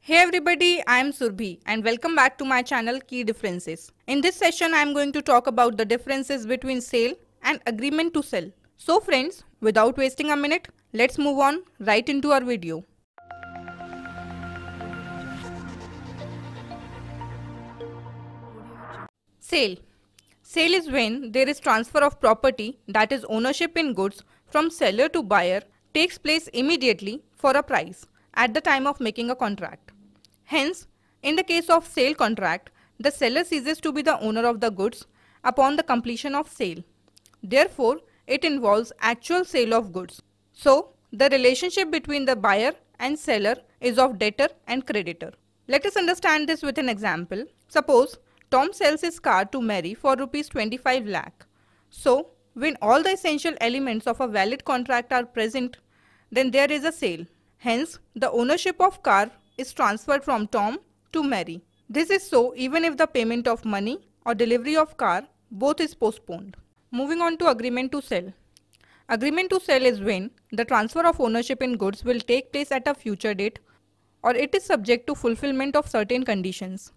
Hey everybody, I am Surbhi and welcome back to my channel Key Differences. In this session, I am going to talk about the differences between sale and agreement to sell. So friends, without wasting a minute, let's move on right into our video. Sale. Sale is when there is transfer of property, that is ownership in goods, from seller to buyer takes place immediately for a price at the time of making a contract. Hence, in the case of sale contract, the seller ceases to be the owner of the goods upon the completion of sale. Therefore, it involves actual sale of goods. So, the relationship between the buyer and seller is of debtor and creditor. Let us understand this with an example. Suppose Tom sells his car to Mary for rupees 25 lakh. So, when all the essential elements of a valid contract are present, then there is a sale. Hence, the ownership of car is transferred from Tom to Mary. This is so even if the payment of money or delivery of car both is postponed. Moving on to agreement to sell. Agreement to sell is when the transfer of ownership in goods will take place at a future date or it is subject to fulfillment of certain conditions.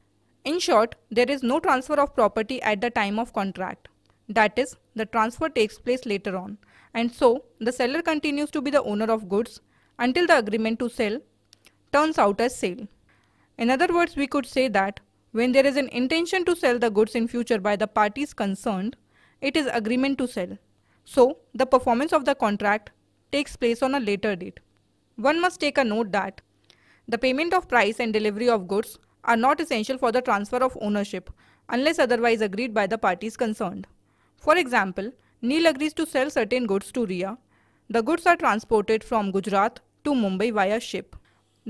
In short, there is no transfer of property at the time of contract. That is, the transfer takes place later on, and so the seller continues to be the owner of goods until the agreement to sell turns out as sale. In other words, we could say that when there is an intention to sell the goods in future by the parties concerned, it is agreement to sell. So, the performance of the contract takes place on a later date. One must take a note that the payment of price and delivery of goods are not essential for the transfer of ownership unless otherwise agreed by the parties concerned. For example, Neil agrees to sell certain goods to Ria. The goods are transported from Gujarat to Mumbai via ship.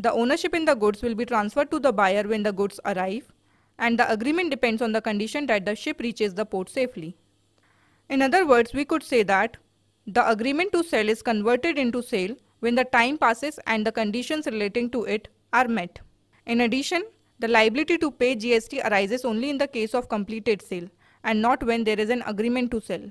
The ownership in the goods will be transferred to the buyer when the goods arrive, and the agreement depends on the condition that the ship reaches the port safely. In other words, we could say that the agreement to sell is converted into sale when the time passes and the conditions relating to it are met. In addition, the liability to pay GST arises only in the case of completed sale and not when there is an agreement to sell.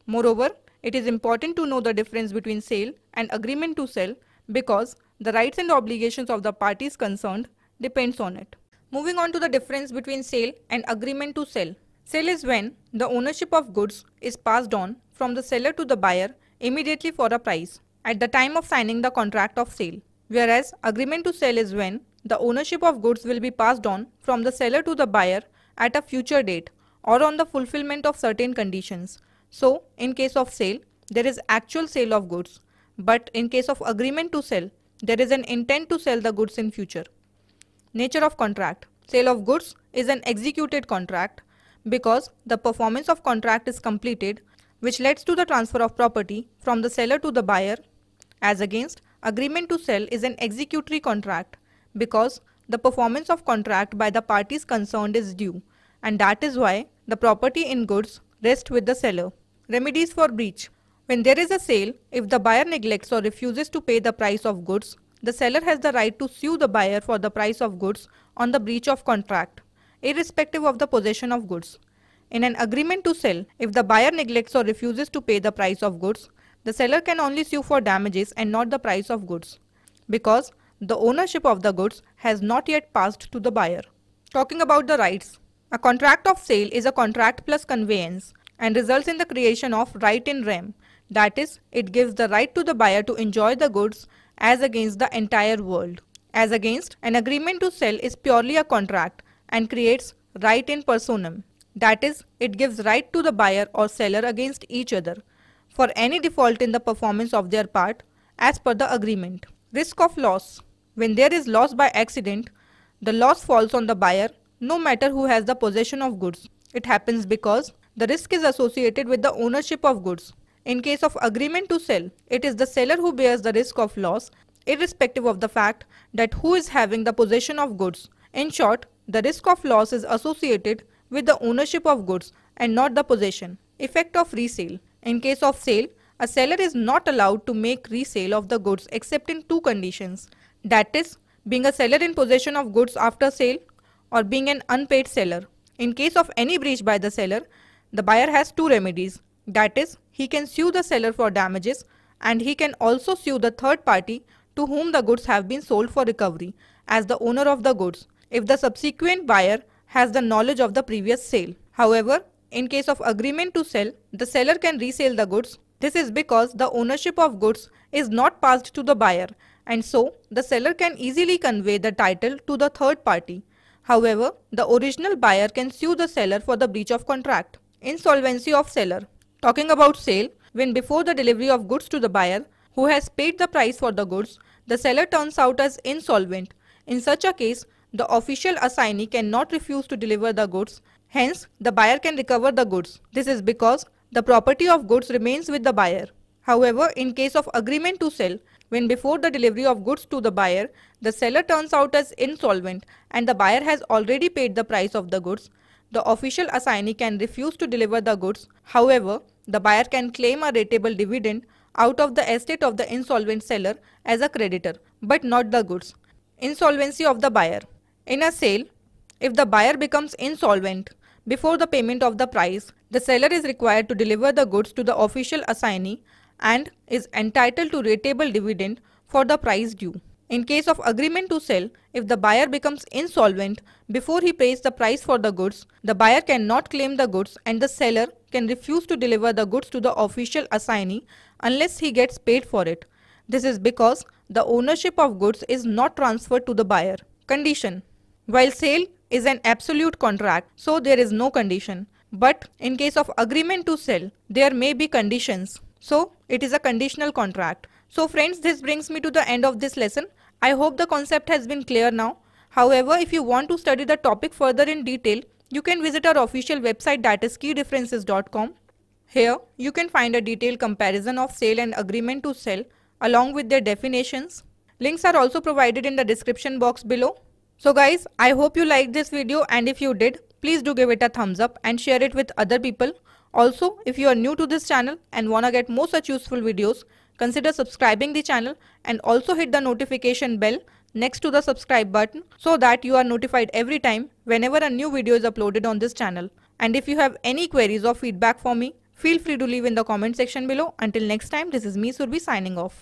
Moreover, it is important to know the difference between sale and agreement to sell because the rights and obligations of the parties concerned depends on it. Moving on to the difference between sale and agreement to sell. Sale is when the ownership of goods is passed on from the seller to the buyer immediately for a price at the time of signing the contract of sale. Whereas agreement to sell is when the ownership of goods will be passed on from the seller to the buyer at a future date or on the fulfillment of certain conditions. So, in case of sale, there is actual sale of goods. But in case of agreement to sell, there is an intent to sell the goods in future. Nature of contract. Sale of goods is an executed contract because the performance of contract is completed, which leads to the transfer of property from the seller to the buyer. As against, agreement to sell is an executory contract because the performance of contract by the parties concerned is due, and that is why the property in goods rests with the seller. Remedies for breach. When there is a sale, if the buyer neglects or refuses to pay the price of goods, the seller has the right to sue the buyer for the price of goods on the breach of contract, irrespective of the possession of goods. In an agreement to sell, if the buyer neglects or refuses to pay the price of goods, the seller can only sue for damages and not the price of goods, because the ownership of the goods has not yet passed to the buyer. Talking about the rights. A contract of sale is a contract plus conveyance and results in the creation of right in rem. That is, it gives the right to the buyer to enjoy the goods as against the entire world. As against, an agreement to sell is purely a contract and creates right in personam. That is, it gives right to the buyer or seller against each other for any default in the performance of their part as per the agreement. Risk of loss. When there is loss by accident, the loss falls on the buyer no matter who has the possession of goods. It happens because the risk is associated with the ownership of goods. In case of agreement to sell, it is the seller who bears the risk of loss, irrespective of the fact that who is having the possession of goods. In short, the risk of loss is associated with the ownership of goods and not the possession. Effect of resale. In case of sale, a seller is not allowed to make resale of the goods except in two conditions. That is, being a seller in possession of goods after sale or being an unpaid seller. In case of any breach by the seller, the buyer has two remedies. That is, he can sue the seller for damages and he can also sue the third party to whom the goods have been sold for recovery, as the owner of the goods if the subsequent buyer has the knowledge of the previous sale. However, in case of agreement to sell, the seller can resell the goods. This is because the ownership of goods is not passed to the buyer, and so the seller can easily convey the title to the third party. However, the original buyer can sue the seller for the breach of contract. Insolvency of seller. Talking about sale, when before the delivery of goods to the buyer who has paid the price for the goods, the seller turns out as insolvent. In such a case, the official assignee cannot refuse to deliver the goods. Hence, the buyer can recover the goods. This is because the property of goods remains with the buyer. However, in case of agreement to sell, when before the delivery of goods to the buyer, the seller turns out as insolvent and the buyer has already paid the price of the goods, the official assignee can refuse to deliver the goods. However, the buyer can claim a rateable dividend out of the estate of the insolvent seller as a creditor, but not the goods. Insolvency of the buyer. In a sale, if the buyer becomes insolvent before the payment of the price, the seller is required to deliver the goods to the official assignee and is entitled to rateable dividend for the price due. In case of agreement to sell, if the buyer becomes insolvent before he pays the price for the goods, the buyer cannot claim the goods and the seller can refuse to deliver the goods to the official assignee unless he gets paid for it. This is because the ownership of goods is not transferred to the buyer. Condition. While sale is an absolute contract, so there is no condition. But in case of agreement to sell, there may be conditions. So it is a conditional contract. So friends, this brings me to the end of this lesson. I hope the concept has been clear now. However, if you want to study the topic further in detail, you can visit our official website, that is keydifferences.com. Here you can find a detailed comparison of sale and agreement to sell along with their definitions. Links are also provided in the description box below. So guys, I hope you liked this video, and if you did, please do give it a thumbs up and share it with other people. Also, if you are new to this channel and wanna get more such useful videos, consider subscribing the channel and also hit the notification bell next to the subscribe button so that you are notified every time whenever a new video is uploaded on this channel. And if you have any queries or feedback for me, feel free to leave in the comment section below. Until next time, this is me, Surbi, signing off.